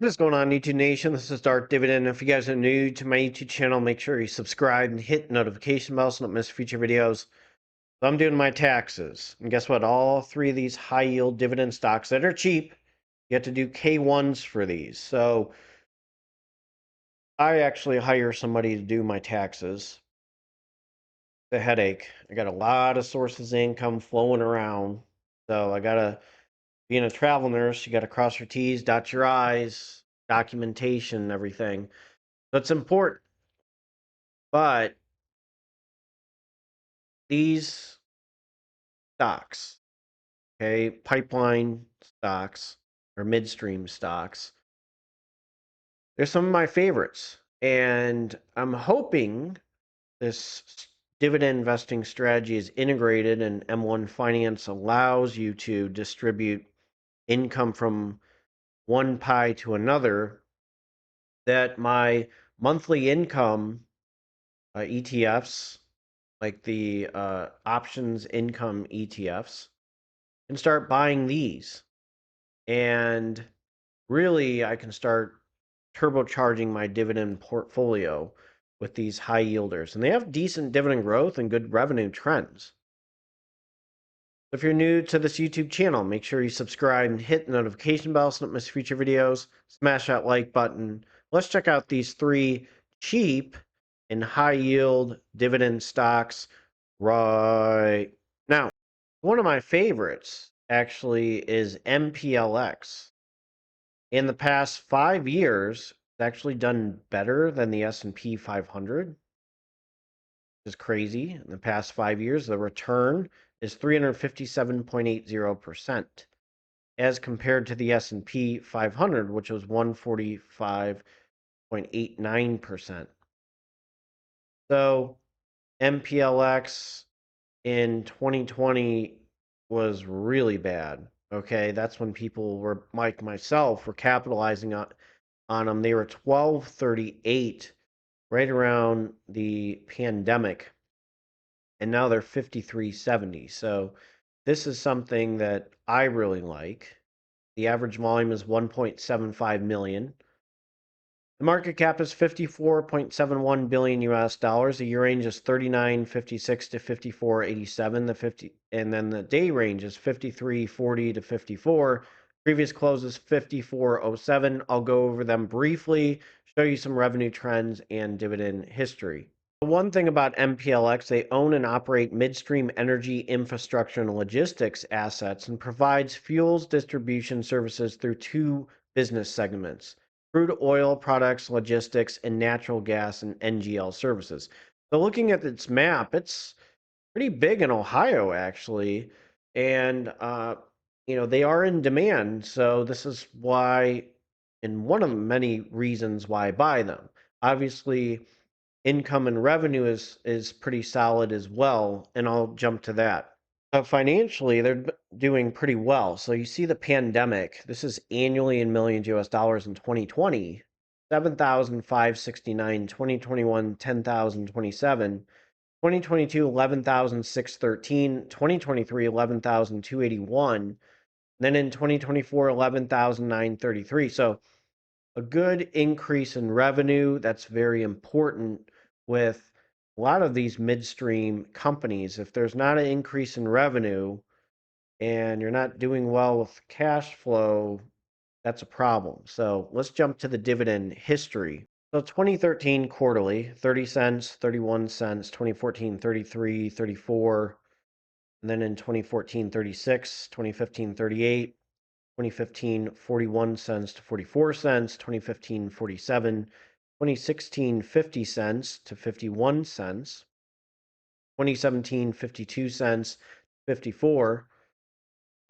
What is going on, YouTube Nation? This is Dark Dividend. If you guys are new to my YouTube channel, make sure you subscribe and hit the notification bell so you don't miss future videos. So I'm doing my taxes. And guess what? All three of these high yield dividend stocks that are cheap, you have to do K1s for these. So I actually hire somebody to do my taxes. The headache. I got a lot of sources of income flowing around. So I got to, being a travel nurse, you got to cross your T's, dot your I's, documentation, everything. So it's important. But these stocks, okay, pipeline stocks or midstream stocks, they're some of my favorites. And I'm hoping this dividend investing strategy is integrated and M1 Finance allows you to distribute income from one pie to another, that my monthly income ETFs, like the options income ETFs, and start buying these. And really, I can start turbocharging my dividend portfolio with these high yielders. And they have decent dividend growth and good revenue trends. If you're new to this YouTube channel, make sure you subscribe and hit the notification bell so you don't miss future videos. Smash that like button. Let's check out these three cheap and high yield dividend stocks right now. One of my favorites actually is MPLX. In the past 5 years, it's actually done better than the S&P 500, which is crazy. In the past 5 years, the return is 357.80%, as compared to the S&P 500, which was 145.89%. So MPLX in 2020 was really bad. Okay, that's when people were, like myself, were capitalizing on them. They were 1238 right around the pandemic, and now they're 5370. So this is something that I really like. The average volume is 1.75 million. The market cap is 54.71 billion US dollars. The year range is 39.56 to 54.87. And then the day range is 53.40 to 54. Previous close is 54.07. I'll go over them briefly, show you some revenue trends and dividend history. One thing about MPLX, they own and operate midstream energy infrastructure and logistics assets and provides fuels distribution services through two business segments: crude oil products, logistics, and natural gas and NGL services. So looking at its map, it's pretty big in Ohio, actually. And, they are in demand. So this is why, and one of the many reasons why I buy them. Obviously, income and revenue is pretty solid as well, and I'll jump to that. Financially, they're doing pretty well. So you see the pandemic. This is annually in millions US dollars in 2020, 7,569, 2021, 10,027, 2022, 11,613, 2023, 11,281, then in 2024, 11,933. So a good increase in revenue. That's very important with a lot of these midstream companies. If there's not an increase in revenue and you're not doing well with cash flow, that's a problem. So let's jump to the dividend history. So 2013 quarterly, 30 cents, 31 cents, 2014, 33, 34, and then in 2014, 36, 2015, 38, 2015, 41 cents to 44 cents, 2015, 47, 2016, 50 cents to 51 cents, 2017, 52 cents, 54,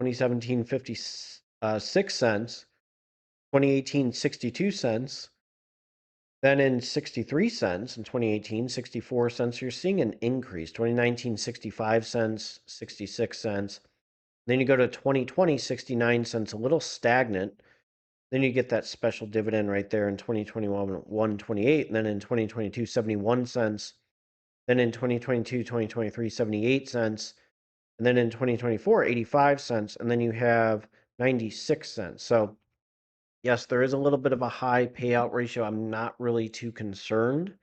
2017, 56 cents, 2018, 62 cents, then in 63 cents in 2018, 64 cents. You're seeing an increase. 2019, 65 cents, 66 cents. Then you go to 2020, 69 cents, a little stagnant. Then you get that special dividend right there in 2021, 128, and then in 2022, 71 cents. Then in 2022, 2023, 78 cents. And then in 2024, 85 cents. And then you have 96 cents. So Yes, there is a little bit of a high payout ratio. I'm not really too concerned.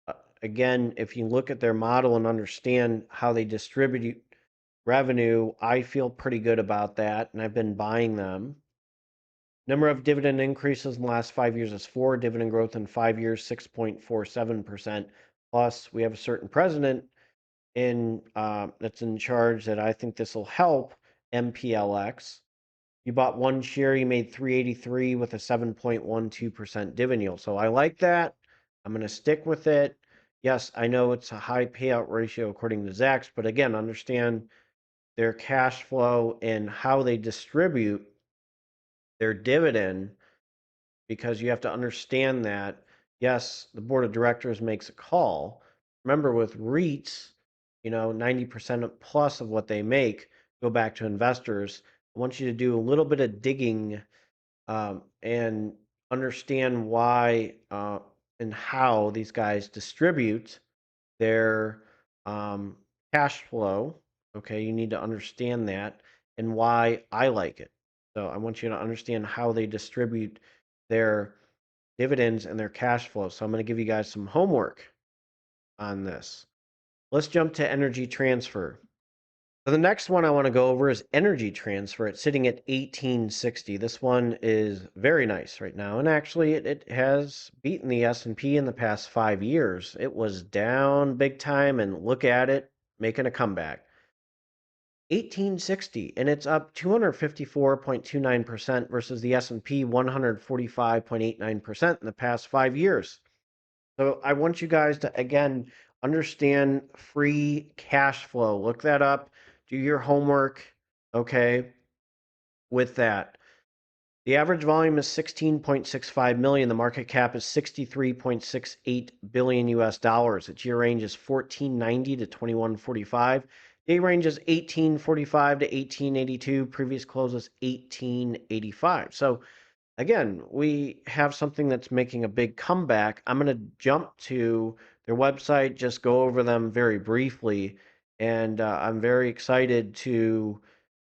Uh, Again, if you look at their model and understand how they distribute revenue, I feel pretty good about that, and I've been buying them. Number of dividend increases in the last 5 years is 4. Dividend growth in 5 years, 6.47%. Plus, we have a certain president that's in charge that I think this will help. MPLX. You bought one share, you made 383 with a 7.12% dividend yield. So I like that. I'm going to stick with it. Yes, I know it's a high payout ratio according to Zacks, but again, understand their cash flow and how they distribute their dividend, because you have to understand that, yes, the board of directors makes a call. Remember, with REITs, 90% plus of what they make go back to investors. I want you to do a little bit of digging and understand why and how these guys distribute their um, cash flow. Okay, you need to understand that and why I like it. So I want you to understand how they distribute their dividends and their cash flow. So I'm going to give you guys some homework on this. Let's jump to energy transfer. So the next one I want to go over is energy transfer. It's sitting at 1860. This one is very nice right now, and actually it has beaten the S&P in the past 5 years. It was down big time, and look at it making a comeback. 1860, and it's up 254.29% versus the S&P 145.89% in the past 5 years. So I want you guys to, again, understand free cash flow. Look that up. Do your homework, okay, with that. The average volume is 16.65 million. The market cap is 63.68 billion US dollars. Its year range is 1490 to 2145. Day range is 1845 to 1882. Previous close is 1885. So again, we have something that's making a big comeback. I'm going to jump to their website, just go over them very briefly, and I'm very excited to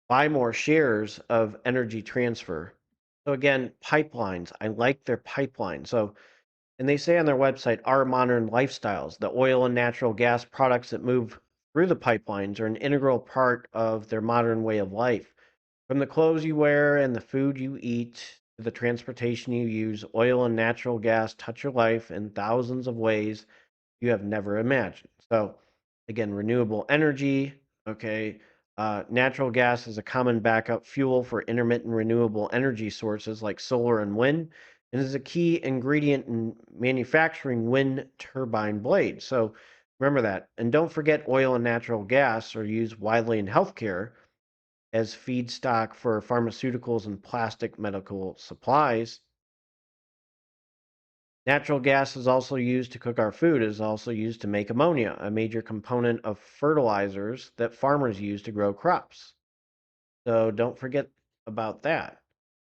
buy more shares of Energy Transfer. So again, pipelines. I like their pipeline. So, and they say on their website, our modern lifestyles, the oil and natural gas products that move through the pipelines are an integral part of their modern way of life. From the clothes you wear and the food you eat to the transportation you use, oil and natural gas touch your life in thousands of ways you have never imagined. So, again, renewable energy, okay. Natural gas is a common backup fuel for intermittent renewable energy sources like solar and wind, and is a key ingredient in manufacturing wind turbine blades. So, remember that. And don't forget, oil and natural gas are used widely in healthcare as feedstock for pharmaceuticals and plastic medical supplies. Natural gas is also used to cook our food. It is also used to make ammonia, a major component of fertilizers that farmers use to grow crops. So don't forget about that.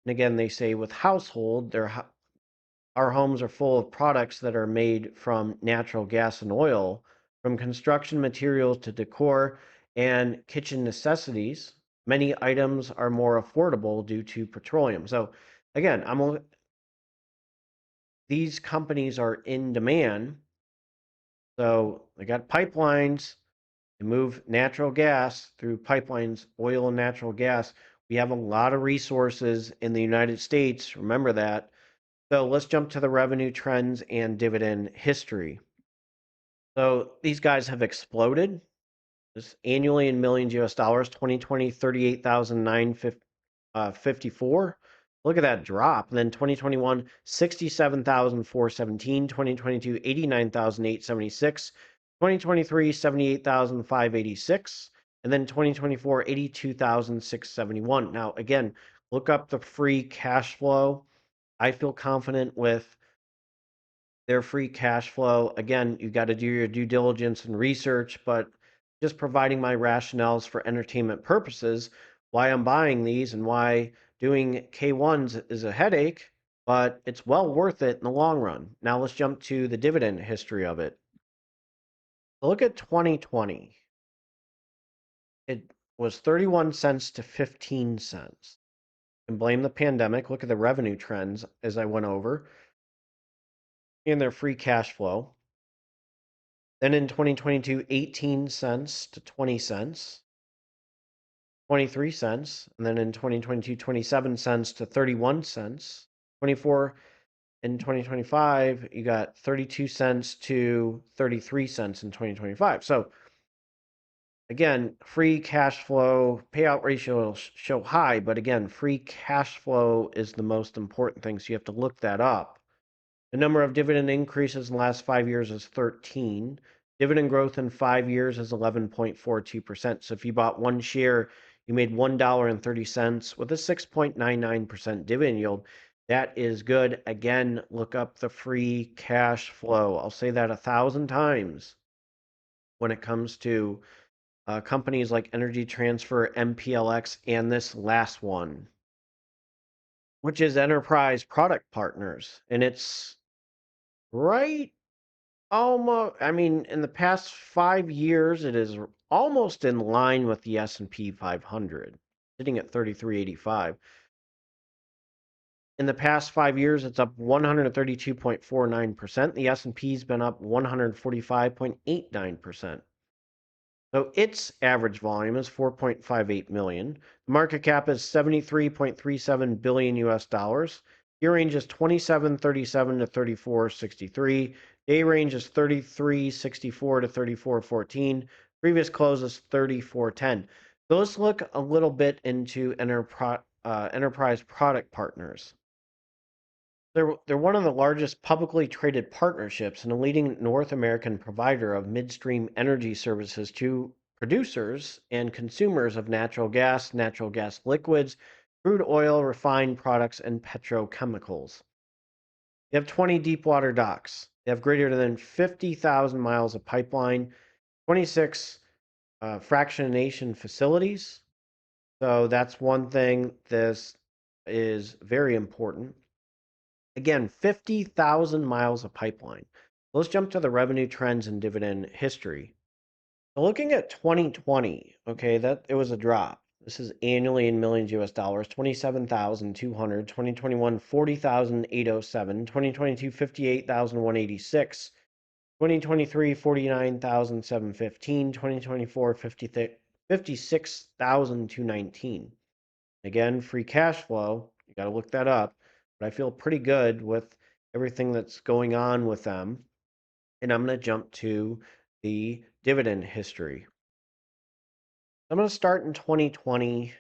And again, they say with household, our homes are full of products that are made from natural gas and oil, from construction materials to decor and kitchen necessities. Many items are more affordable due to petroleum. So again, these companies are in demand. So they got pipelines to move natural gas through pipelines, oil and natural gas. We have a lot of resources in the United States. Remember that. So let's jump to the revenue trends and dividend history. So these guys have exploded. This annually in millions US dollars, 2020, 38,954. Look at that drop. And then 2021, 67,417. 2022, 89,876. 2023, 78,586. And then 2024, 82,671. Now, again, look up the free cash flow. I feel confident with their free cash flow. Again, you got to do your due diligence and research, but just providing my rationales for entertainment purposes, why I'm buying these and why doing K1s is a headache, but it's well worth it in the long run. Now let's jump to the dividend history of it. Look at 2020. It was 31 cents to 15 cents. and blame the pandemic. Look at the revenue trends as I went over and their free cash flow. Then in 2022, 18 cents to 20 cents, 23 cents. And then in 2022, 27 cents to 31 cents. 24 in 2025, you got 32 cents to 33 cents in 2025. So again, free cash flow payout ratio will show high, but again, free cash flow is the most important thing. So you have to look that up. The number of dividend increases in the last 5 years is 13. Dividend growth in 5 years is 11.42%. So if you bought one share, you made $1.30 with a 6.99% dividend yield. That is good. Again, look up the free cash flow. I'll say that 1,000 times when it comes to companies like Energy Transfer, MPLX, and this last one, which is Enterprise Product Partners. And it's right almost, I mean, in the past 5 years, it is almost in line with the S&P 500, sitting at 3385. In the past 5 years, it's up 132.49%. The S&P's been up 145.89%. So its average volume is 4.58 million. The market cap is 73.37 billion US dollars. Year range is 2737 to 3463. Day range is 3364 to 3414. Previous close is 3410. Let's look a little bit into enterprise product partners. They're one of the largest publicly traded partnerships and a leading North American provider of midstream energy services to producers and consumers of natural gas liquids, crude oil, refined products, and petrochemicals. They have 20 deep water docks. They have greater than 50,000 miles of pipeline, 26 fractionation facilities. So that's one thing. This is very important. Again, 50,000 miles of pipeline. Let's jump to the revenue trends and dividend history. So looking at 2020, okay, that it was a drop. This is annually in millions US dollars, 27,200, 2021 40,807, 2022 58,186, 2023 49,715, 2024 56,219. Again, free cash flow, you got to look that up, but I feel pretty good with everything that's going on with them. And I'm going to jump to the dividend history. I'm going to start in 2020.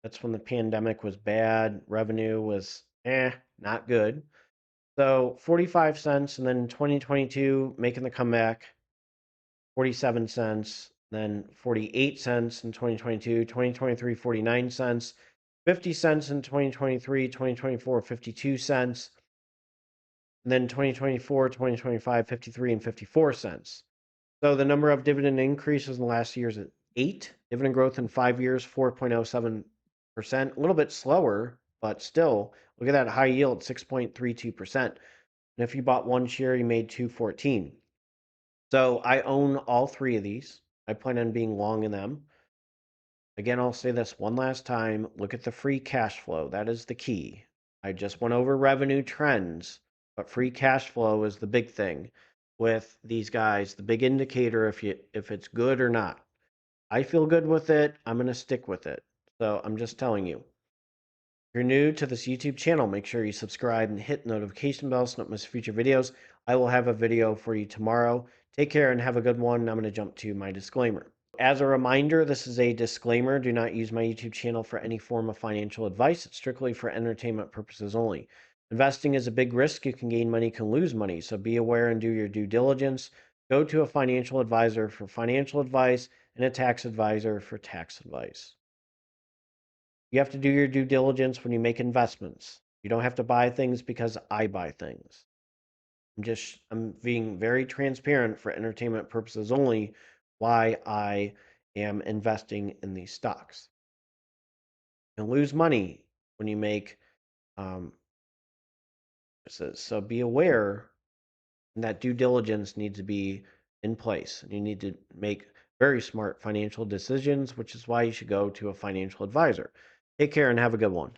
That's when the pandemic was bad. Revenue was not good. So 45 cents. And then in 2022, making the comeback, 47 cents. Then 48 cents in 2022, 2023, 49 cents. 50 cents in 2023, 2024, 52 cents. And then 2024, 2025, 53 and 54 cents. So the number of dividend increases in the last year is 8. Dividend growth in 5 years, 4.07%. A little bit slower, but still, look at that high yield, 6.32%. And if you bought one share, you made 214. So I own all three of these. I plan on being long in them. Again, I'll say this one last time. Look at the free cash flow. That is the key. I just went over revenue trends, but free cash flow is the big thing with these guys, the big indicator if it's good or not. I feel good with it. I'm going to stick with it. So I'm just telling you. If you're new to this YouTube channel, make sure you subscribe and hit the notification bell so not miss future videos. I will have a video for you tomorrow. Take care and have a good one. I'm going to jump to my disclaimer. As a reminder, this is a disclaimer. Do not use my YouTube channel for any form of financial advice. It's strictly for entertainment purposes only. Investing is a big risk. You can gain money, can lose money. So be aware and do your due diligence. Go to a financial advisor for financial advice and a tax advisor for tax advice. You have to do your due diligence when you make investments. You don't have to buy things because I buy things. I'm being very transparent for entertainment purposes only why I am investing in these stocks. You can lose money when you make so be aware that due diligence needs to be in place. And you need to make very smart financial decisions, which is why you should go to a financial advisor. Take care and have a good one.